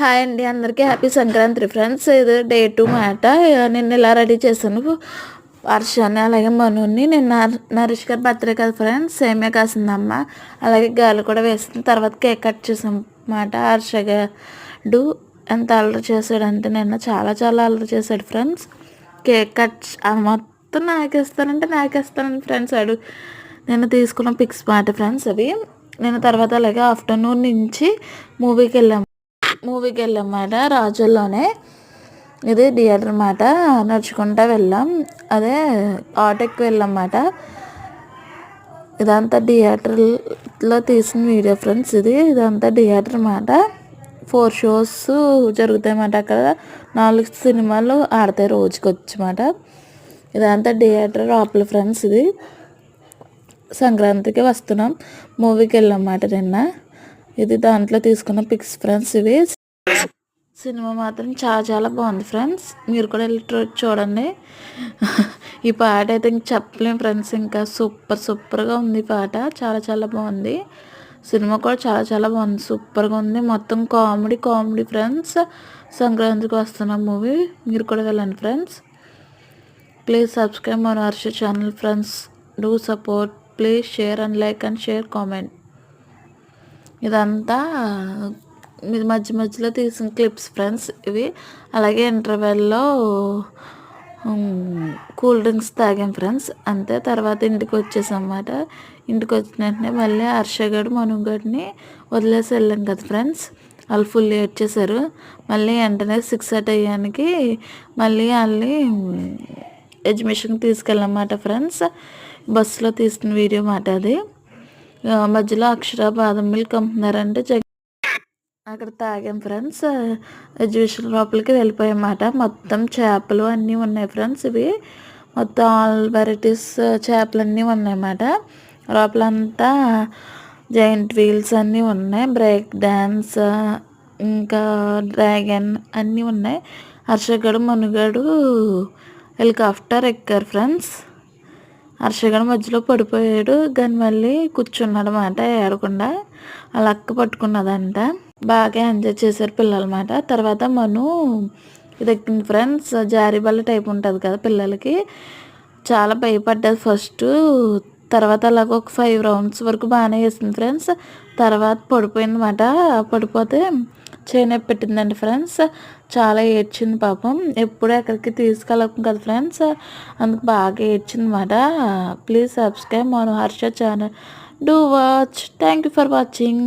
Hi అండి, అందరికీ happy Sankranti friends. ఇది డే 2 మాట. నిన్న ఇలా రెడీ చేశాను వర్షాన్ని, అలాగే మనుని. నిన్న నరేష్ గారి బర్త్డే కదా ఫ్రెండ్స్, సేమియా కాసిందమ్మ, అలాగే గాలి కూడా వేసింది. తర్వాత కేక్ కట్ చేసాం మాట. హర్షగాడు ఎంత అల్లరి చేశాడంటే నిన్న చాలా చాలా అల్లరి చేశాడు ఫ్రెండ్స్. కేక్ కట్ మొత్తం నాకేస్తానంటే ఫ్రెండ్స్ అడు నేను తీసుకున్న పిక్స్ మాట ఫ్రెండ్స్ అవి. నేను తర్వాత అలాగే ఆఫ్టర్నూన్ నుంచి మూవీకి వెళ్ళామాట రాజుల్లోనే. ఇది థియేటర్ అన్నమాట. నడుచుకుంటా వెళ్ళాం, అదే ఆటోకి వెళ్ళామాట. ఇదంతా థియేటర్లో తీసిన వీడియో ఫ్రెండ్స్. ఇదంతా థియేటర్ అన్నమాట. 4 షోస్ జరుగుతాయి అన్నమాట. అక్కడ 4 సినిమాలు ఆడతాయి రోజుకి వచ్చమాట. ఇదంతా థియేటర్ లోపల ఫ్రెండ్స్. ఇది సంక్రాంతికి వస్తున్నాం, మూవీకి వెళ్ళామన్నమాట నిన్న. ఇది దాంట్లో తీసుకున్న పిక్స్ ఫ్రెండ్స్. ఇవి సినిమా మాత్రం చాలా చాలా బాగుంది ఫ్రెండ్స్, మీరు కూడా వెళ్ళి చూడండి. ఈ పాట అయితే ఇంక చెప్పలేం ఫ్రెండ్స్, ఇంకా సూపర్గా ఉంది పాట. చాలా చాలా బాగుంది. సినిమా కూడా చాలా చాలా బాగుంది, సూపర్గా ఉంది. మొత్తం కామెడీ ఫ్రెండ్స్. సంక్రాంతికి వస్తున్న మూవీ, మీరు కూడా వెళ్ళండి ఫ్రెండ్స్. ప్లీజ్ సబ్స్క్రైబ్ మన Harsha channel friends. Do support, please share and like and share comment. ఇదంతా మధ్యలో తీసిన క్లిప్స్ ఫ్రెండ్స్ ఇవి. అలాగే ఇంటర్వెల్లో కూల్ డ్రింక్స్ తాగాం ఫ్రెండ్స్, అంతే. తర్వాత ఇంటికి వచ్చేసాం అన్నమాట. ఇంటికి వచ్చిన వెంటనే మళ్ళీ హర్షగాడు మనుగడిని వదిలేసి వెళ్ళాం కదా ఫ్రెండ్స్. వాళ్ళు ఫుల్ ఏడ్ చేశారు. మళ్ళీ వెంటనే 6 అయ్యానికి మళ్ళీ వాళ్ళని ఎగ్జిబిషన్కి తీసుకెళ్ళామన్నమాట ఫ్రెండ్స్. బస్సులో తీసిన వీడియో మాట అది. మధ్యలో అక్షర బాదం మిల్క్ అమ్ముతున్నారంటే అక్కడ తాగాం ఫ్రెండ్స్. ఎగ్జిబిషన్ లోపలికి వెళ్ళిపోయామాట. మొత్తం చేపలు అన్నీ ఉన్నాయి ఫ్రెండ్స్. ఇవి మొత్తం ఆల్ వెరైటీస్ చేపలు అన్నీ ఉన్నాయన్నమాట. లోపలంతా జైంట్ వీల్స్ అన్నీ ఉన్నాయి, బ్రేక్ డ్యాన్స్, ఇంకా డ్రాగన్ అన్నీ ఉన్నాయి. హర్షగాడు మనుగాడు హెలికాప్టర్ ఎక్కారు ఫ్రెండ్స్. హర్షగాడు మధ్యలో పడిపోయాడు, కానీ మళ్ళీ కూర్చున్నాడు అన్నమాట ఏడకుండా. అలా అక్క పట్టుకున్నదంట. బాగా ఎంజాయ్ చేశారు పిల్లలమాట. తర్వాత మను ఇది ఎక్కింది ఫ్రెండ్స్. జారీబల్ల టైప్ ఉంటుంది కదా పిల్లలకి. చాలా భయపడ్డది ఫస్ట్. తర్వాత అలాగ ఒక 5 రౌండ్స్ వరకు బాగానే వేసింది ఫ్రెండ్స్. తర్వాత పడిపోయిందన్నమాట. పడిపోతే చేయి పెట్టిందండి ఫ్రెండ్స్. చాలా ఏడ్చింది పాపం. ఎప్పుడు ఎక్కడికి తీసుకెళ్ళం కదా ఫ్రెండ్స్, అందుకు బాగా ఏడ్చింది అన్నమాట. ప్లీజ్ సబ్స్క్రైబ్ మన Harsha channel. Do watch. Thank you for watching.